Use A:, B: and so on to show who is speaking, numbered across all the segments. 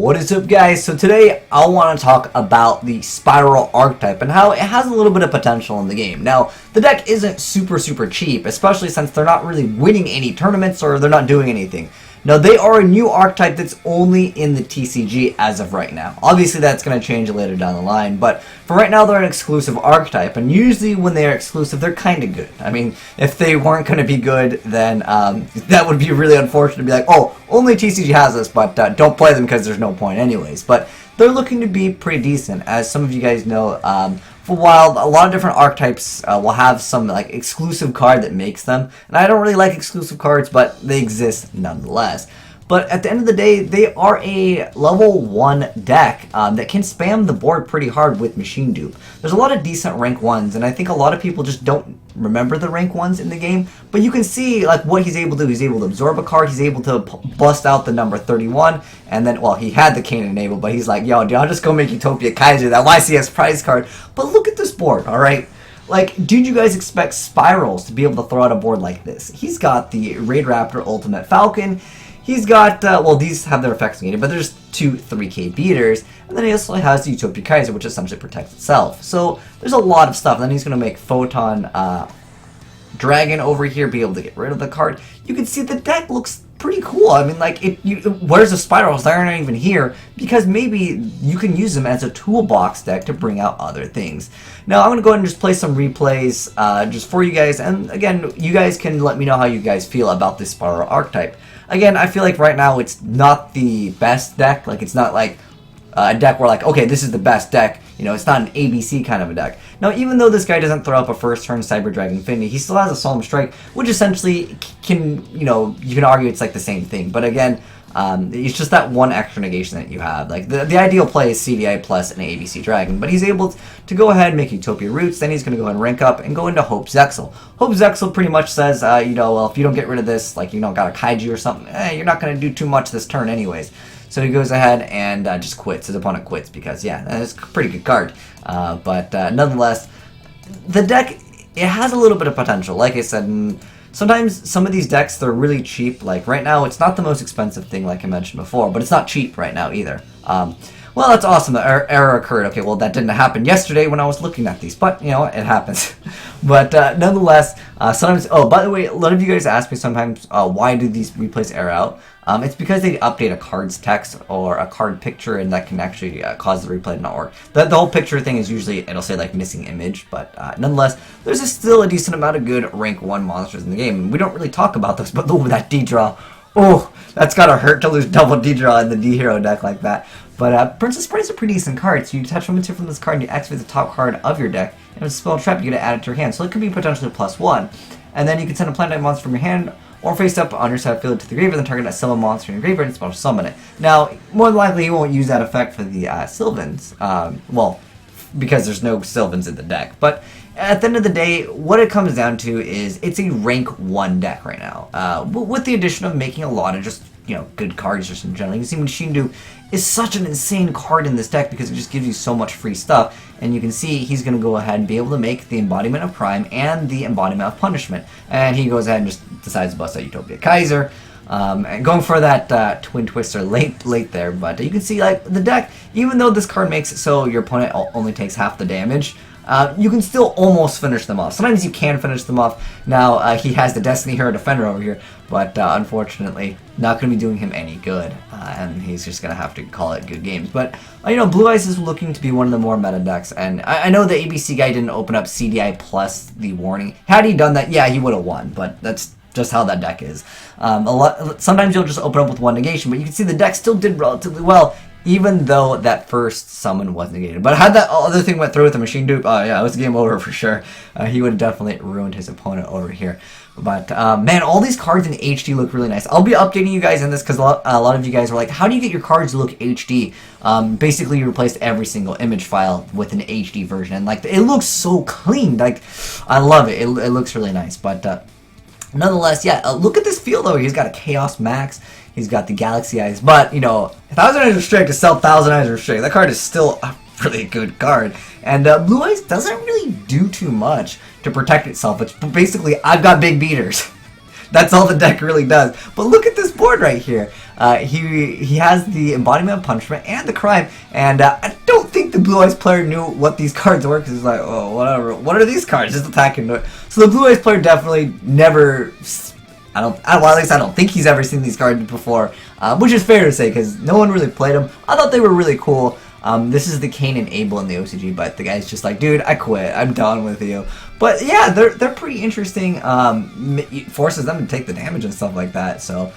A: What is up, guys? So today I want to talk about the Spyral archetype and how it has a little bit of potential in the game. Now, the deck isn't super cheap, especially since they're not really winning any tournaments or they're not doing anything. Now, they are a new archetype that's only in the TCG as of right now. Obviously, that's going to change later down the line, but for right now, they're an exclusive archetype, and usually when they are exclusive, they're kind of good. I mean, if they weren't going to be good, then that would be really unfortunate to be like, oh, only TCG has this, but don't play them because there's no point anyways. But they're looking to be pretty decent. As some of you guys know, for a while, a lot of different archetypes will have some like exclusive card that makes them. And I don't really like exclusive cards, but they exist nonetheless. But at the end of the day, they are a level 1 deck that can spam the board pretty hard with machine dupe. There's a lot of decent rank 1s, and I think a lot of people just don't remember the rank 1s in the game. But you can see like what he's able to do. He's able to absorb a card, he's able to bust out the number 31, and then, well, he had the cane enabled, but he's like, yo, dude, I'll just go make Utopia Kaiser, that YCS prize card. But look at this board, alright? Like, did you guys expect Spyrals to be able to throw out a board like this? He's got the Raid Raptor Ultimate Falcon. He's got, well, these have their effects negated, but there's 2 3k beaters, and then he also has the Utopia Kaiser, which essentially protects itself. So there's a lot of stuff. Then he's going to make Photon Dragon over here, be able to get rid of the card. You can see the deck looks pretty cool. I mean, like, where's the Spyrals? They're not even here, because maybe you can use them as a toolbox deck to bring out other things. Now, I'm going to go ahead and just play some replays just for you guys, and again, you guys can let me know how you guys feel about this Spyral archetype. Again, I feel like right now it's not the best deck. Like, it's not like a deck where like, okay, this is the best deck. You know, it's not an ABC kind of a deck. Now, even though this guy doesn't throw up a first turn Cyber Dragon Infinity, he still has a Solemn Strike, which essentially can, you know, you can argue it's like the same thing. But again, it's just that one extra negation that you have. Like, the ideal play is CDI plus an ABC Dragon, but he's able to go ahead and make Utopia Roots, then he's going to go ahead and rank up and go into Hope Zexal. Hope Zexal pretty much says, you know, well, if you don't get rid of this, like, you know, got a Kaiju or something, you're not going to do too much this turn anyways. So he goes ahead and just quits. His opponent quits because, yeah, that's a pretty good card. But nonetheless, the deck, it has a little bit of potential. Like I said, sometimes some of these decks, they're really cheap. Like right now, it's not the most expensive thing like I mentioned before, but it's not cheap right now either. Well, that's awesome. The error occurred. Okay, well, that didn't happen yesterday when I was looking at these, but, you know, it happens. But nonetheless, sometimes, oh, by the way, a lot of you guys ask me sometimes, why do these replays error out? It's because they update a card's text or a card picture, and that can actually cause the replay to not work. The whole picture thing is usually, it'll say like missing image, but nonetheless, there's still a decent amount of good rank 1 monsters in the game. We don't really talk about those, but oh, that D-draw, oh, that's gotta hurt to lose double D-draw in the D-hero deck like that. But Princess Sprite is a pretty decent card, so you attach one material from this card and you activate the top card of your deck, and if it's a spell trap, you get to add it to your hand, so it could be potentially +1. And then you can send a planet monster from your hand, or face up on your side field to the graveyard, then target a summon monster in your graveyard and spell to summon it. Now, more than likely, you won't use that effect for the Sylvans, well, because there's no Sylvans in the deck. But at the end of the day, what it comes down to is it's a rank 1 deck right now, with the addition of making a lot of just, you know, good cards just in general. You can see Machine Dupe is such an insane card in this deck because it just gives you so much free stuff. And you can see he's going to go ahead and be able to make the Embodiment of Prime and the Embodiment of Punishment. And he goes ahead and just decides to bust out Utopia Kaiser. And going for that Twin Twister late there. But you can see, like, the deck, even though this card makes it so your opponent only takes half the damage, you can still almost finish them off. Sometimes you can finish them off. Now, he has the Destiny Hero Defender over here, but unfortunately, not going to be doing him any good. And he's just going to have to call it good games. But, you know, Blue Eyes is looking to be one of the more meta decks. And I know the ABC guy didn't open up CDI plus the warning. Had he done that, yeah, he would have won. But that's just how that deck is. Sometimes you'll just open up with 1 negation, but you can see the deck still did relatively well, even though that first summon was negated. But had that other thing went through with the Machine Dupe, oh yeah, it was game over for sure. He would have definitely ruined his opponent over here. But man, all these cards in HD look really nice. I'll be updating you guys in this because a lot of you guys were like, how do you get your cards to look HD? Basically, you replaced every single image file with an HD version, and like it looks so clean. Like, I love it. It looks really nice. But nonetheless, yeah, look at this field though. He's got a Chaos Max. He's got the Galaxy Eyes, but, you know, 1000 Eyes Restrict to sell 1000 Eyes Restrict. That card is still a really good card. And Blue Eyes doesn't really do too much to protect itself. It's basically, I've got big beaters. That's all the deck really does. But look at this board right here. He has the embodiment of punishment and the crime, and I don't think the Blue Eyes player knew what these cards were, because he's like, oh, whatever, what are these cards? Just attack into it. So the Blue Eyes player definitely never, well, at least I don't think he's ever seen these cards before, which is fair to say, because no one really played them. I thought they were really cool. This is the Cain and Abel in the OCG, but the guy's just like, dude, I quit. I'm done with you. But yeah, they're pretty interesting. It forces them to take the damage and stuff like that. So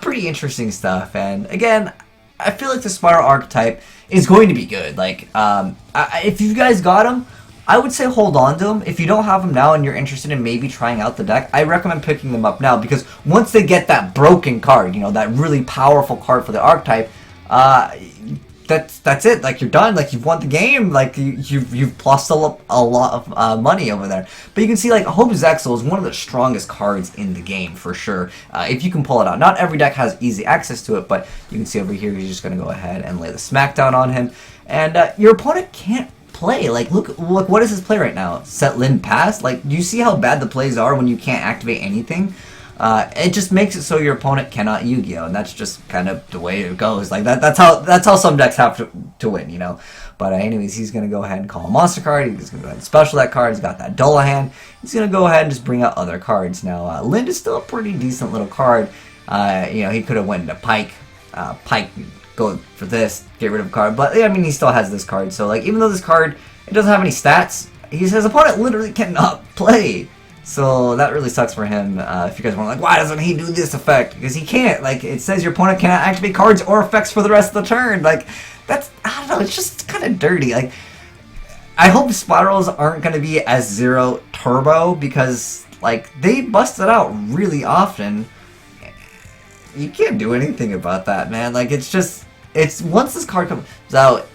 A: pretty interesting stuff. And again, I feel like the Spyral archetype is going to be good. Like, if you guys got him, I would say hold on to them. If you don't have them now and you're interested in maybe trying out the deck, I recommend picking them up now, because once they get that broken card, you know, that really powerful card for the archetype, that's it. Like, you're done. Like, you've won the game. Like, you've plussed a lot of money over there. But you can see, like, Hope Zexal is one of the strongest cards in the game for sure. If you can pull it out. Not every deck has easy access to it, but you can see over here he's just going to go ahead and lay the smackdown on him, and your opponent can't play. Like, look, what is his play right now? Set Lin pass. Like, do you see how bad the plays are when you can't activate anything? It just makes it so your opponent cannot Yu-Gi-Oh, and that's just kind of the way it goes. Like, that's how some decks have to win, you know. But anyways, he's gonna go ahead and call a monster card. He's gonna go ahead and special that card. He's got that Dullahan. He's gonna go ahead and just bring out other cards. Now, Lind is still a pretty decent little card. You know, he could have went into Pike. Pike, go for this, get rid of a card. But yeah, I mean, he still has this card. So, like, even though this card, it doesn't have any stats, his opponent literally cannot play. So that really sucks for him. If you guys want, like, why doesn't he do this effect? Because he can't. Like, it says your opponent cannot activate cards or effects for the rest of the turn. Like, that's, I don't know, it's just kind of dirty. Like, I hope Spyrals aren't going to be as zero turbo, because, like, they bust it out really often. You can't do anything about that, man. Like, it's just, once this card comes out,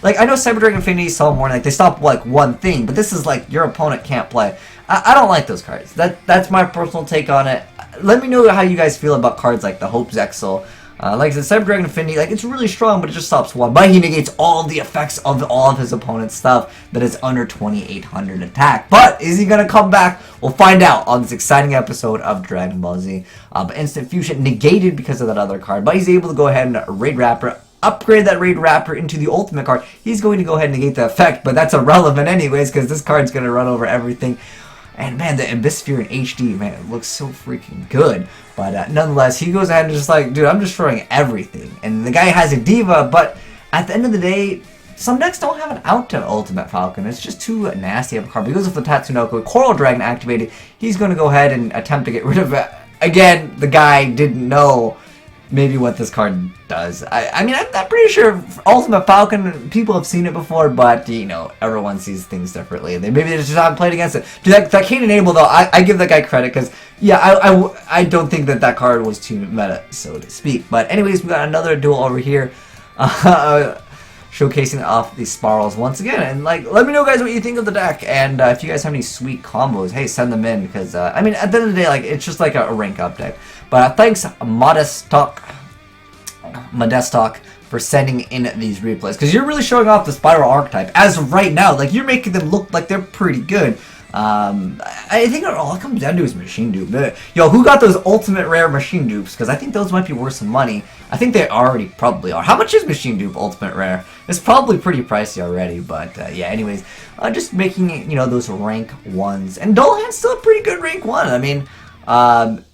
A: like, I know Cyber Dragon Infinity, Soul Morning, like, they stop, like, one thing, but this is, like, your opponent can't play. I don't like those cards. That's my personal take on it. Let me know how you guys feel about cards like the Hope Zexal. Like I said, Cyber Dragon Infinity, like, it's really strong, but it just stops one. But he negates all the effects of all of his opponent's stuff that is under 2,800 attack. But is he going to come back? We'll find out on this exciting episode of Dragon Ball Z. But Instant Fusion negated because of that other card. But he's able to go ahead and Raid Rapper, upgrade that Raid Raptor into the ultimate card. He's going to go ahead and negate the effect, but that's irrelevant anyways, because this card's going to run over everything. And man, the Abysphere in HD, man, it looks so freaking good. But nonetheless, he goes ahead and just like, dude, I'm destroying everything. And the guy has a Diva, but at the end of the day, some decks don't have an out to Ultimate Falcon. It's just too nasty of a card. Because of the Tatsunoko Coral Dragon activated, he's going to go ahead and attempt to get rid of it. Again, the guy didn't know maybe what this card does. I mean, I'm pretty sure Ultimate Falcon, people have seen it before, but, you know, everyone sees things differently. Maybe they just haven't played against it. Dude, that Cain and Abel, though, I give that guy credit, because, yeah, I don't think that card was too meta, so to speak. But anyways, we got another duel over here, showcasing off the Spyrals once again. And, like, let me know, guys, what you think of the deck. And if you guys have any sweet combos, hey, send them in, because, I mean, at the end of the day, like, it's just like a rank up deck. But thanks, Modestalk, for sending in these replays, because you're really showing off the Spyral archetype as of right now. Like, you're making them look like they're pretty good. I think all it comes down to is machine dupe. Yo, who got those ultimate rare machine dupes? Because I think those might be worth some money. I think they already probably are. How much is machine dupe ultimate rare? It's probably pretty pricey already, but yeah, anyways, just making it, you know, those rank ones. And Dullahan's still a pretty good rank one. I mean,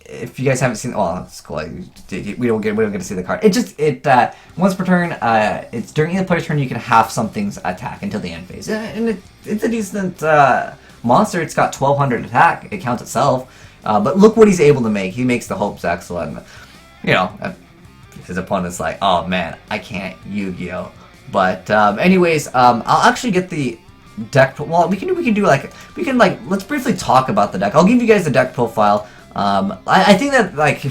A: if you guys haven't seen, well, it's cool. We don't get to see the card. Once per turn, it's during the player's turn, you can have something's attack until the end phase, and it's a decent monster. It's got 1,200 attack. It counts itself. But look what he's able to make. He makes the Hope Zexal, and you know, his opponent's like, oh man, I can't Yu-Gi-Oh. But anyways, I'll actually get the deck. Well, we can let's briefly talk about the deck. I'll give you guys the deck profile. I think that, like,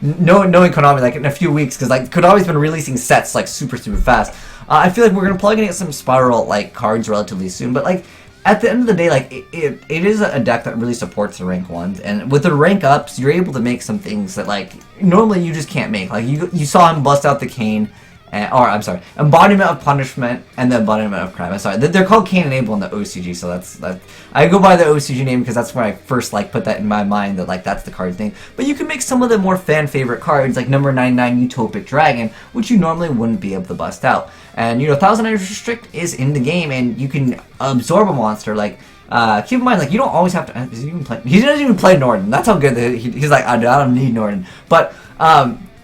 A: knowing Konami, like, in a few weeks, because, like, Konami's been releasing sets, like, super fast, I feel like we're going to plug in some Spyral, like, cards relatively soon, but, like, at the end of the day, like, it is a deck that really supports the rank ones, and with the rank ups, you're able to make some things that, like, normally you just can't make. Like, you saw him bust out the Cain, or I'm sorry, Embodiment of Punishment and the Embodiment of Crime. I'm sorry, they're called Cain and Abel in the OCG, so that I go by the OCG name because that's where I first like put that in my mind that like that's the card's name. But you can make some of the more fan favorite cards like number 99 Utopic Dragon, which you normally wouldn't be able to bust out. And you know, Thousand Eyes Restrict is in the game, and you can absorb a monster like. Keep in mind, like, you don't always have to. Is he even play? He doesn't even play Norden. That's how good he's like. I don't need Norden, but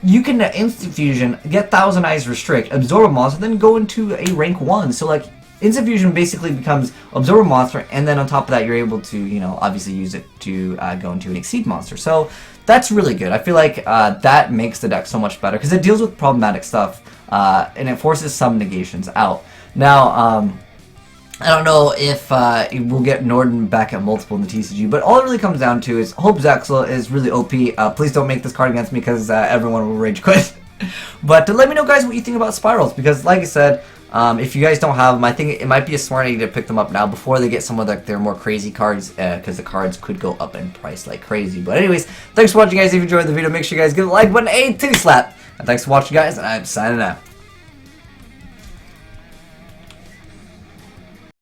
A: you can Instant Fusion, get Thousand Eyes Restrict, absorb a monster, then go into a rank 1. So like Instant Fusion basically becomes absorb a monster, and then on top of that, you're able to, you know, obviously use it to go into an Exceed monster. So that's really good. I feel like that makes the deck so much better because it deals with problematic stuff and it forces some negations out. Now. I don't know if we'll get Norden back at multiple in the TCG, but all it really comes down to is Hope Zexal is really OP. Please don't make this card against me because everyone will rage quit. But let me know, guys, what you think about Spyrals, because like I said, if you guys don't have them, I think it might be a smart idea to pick them up now before they get some of their more crazy cards, because the cards could go up in price like crazy. But anyways, thanks for watching, guys. If you enjoyed the video, make sure you guys give a like button, a titty slap. And thanks for watching, guys, and I'm signing out.